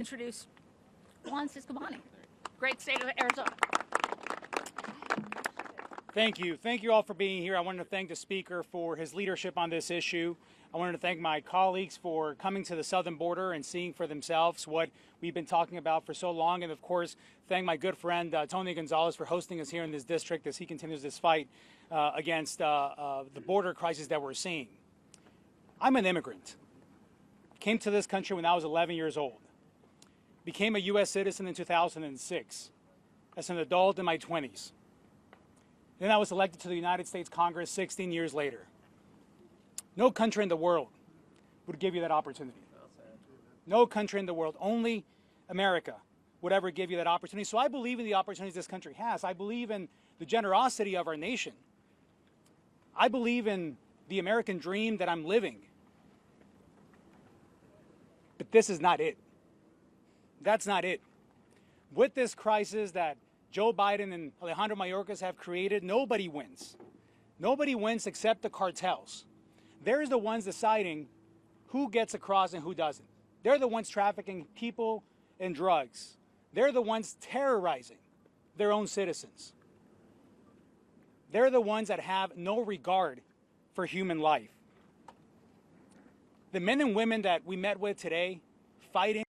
Introduce Juan Ciscomani, great state of Arizona. Thank you. Thank you all for being here. I wanted to thank the speaker for his leadership on this issue. I wanted to thank my colleagues for coming to the southern border and seeing for themselves what we've been talking about for so long. And of course, thank my good friend Tony Gonzalez for hosting us here in this district as he continues this fight against the border crisis that we're seeing. I'm an immigrant. Came to this country when I was 11 years old. Became a U.S. citizen in 2006 as an adult in my 20s. Then I was elected to the United States Congress 16 years later. No country in the world would give you that opportunity. No country in the world, only America would ever give you that opportunity. So I believe in the opportunities this country has. I believe in the generosity of our nation. I believe in the American dream that I'm living. But this is not it. That's not it. With this crisis that Joe Biden and Alejandro Mayorkas have created, nobody wins. Nobody wins except the cartels. They're the ones deciding who gets across and who doesn't. They're the ones trafficking people and drugs. They're the ones terrorizing their own citizens. They're the ones that have no regard for human life. The men and women that we met with today, fighting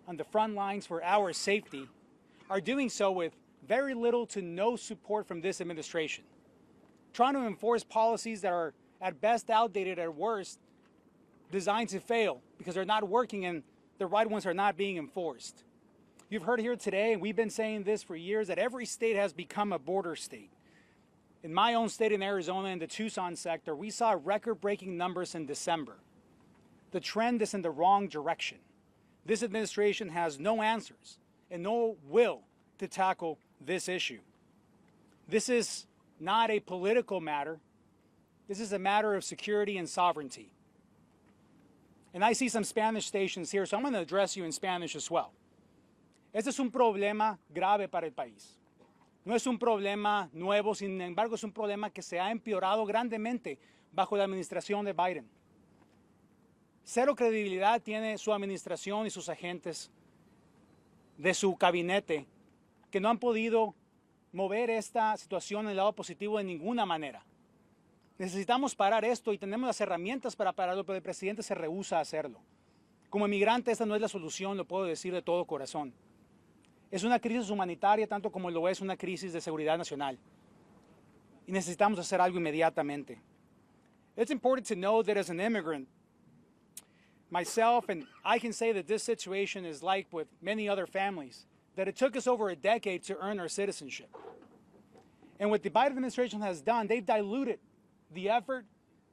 on the front lines for our safety, are doing so with very little to no support from this administration, trying to enforce policies that are at best outdated, at worst designed to fail because they're not working and the right ones are not being enforced. You've heard here today, and we've been saying this for years, that every state has become a border state. In my own state in Arizona, in the Tucson sector, we saw record-breaking numbers in December. The trend is in the wrong direction. This administration has no answers and no will to tackle this issue. This is not a political matter. This is a matter of security and sovereignty. And I see some Spanish stations here, so I'm going to address you in Spanish as well. Este es un problema grave para el país. No es un problema nuevo, sin embargo, es un problema que se ha empeorado grandemente bajo la administración de Biden. Cero credibilidad tiene su administración y sus agentes de su gabinete, que no han podido mover esta situación en el lado positivo de ninguna manera. Necesitamos parar esto y tenemos las herramientas para pararlo, pero el presidente se rehúsa a hacerlo. Como inmigrante, esta no es la solución, lo puedo decir de todo corazón. Es una crisis humanitaria tanto como lo es una crisis de seguridad nacional. Y necesitamos hacer algo inmediatamente. It's important to know that as an immigrant, myself, and I can say that this situation is like with many other families, that it took us over a decade to earn our citizenship. And what the Biden administration has done, they've diluted the effort,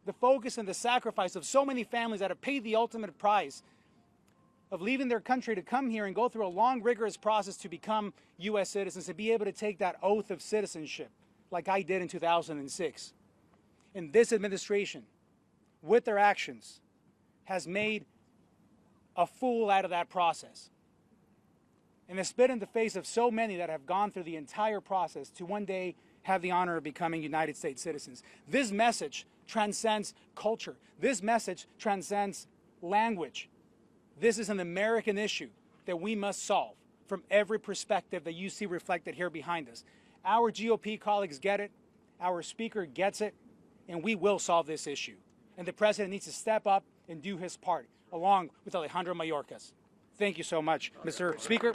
the focus, and the sacrifice of so many families that have paid the ultimate price of leaving their country to come here and go through a long, rigorous process to become U.S. citizens and be able to take that oath of citizenship like I did in 2006. And this administration, with their actions, has made a fool out of that process. And has spit in the face of so many that have gone through the entire process to one day have the honor of becoming United States citizens. This message transcends culture. This message transcends language. This is an American issue that we must solve from every perspective that you see reflected here behind us. Our GOP colleagues get it, our speaker gets it, and we will solve this issue. And the president needs to step up and do his part, along with Alejandro Mayorkas. Thank you so much, Mr. Speaker.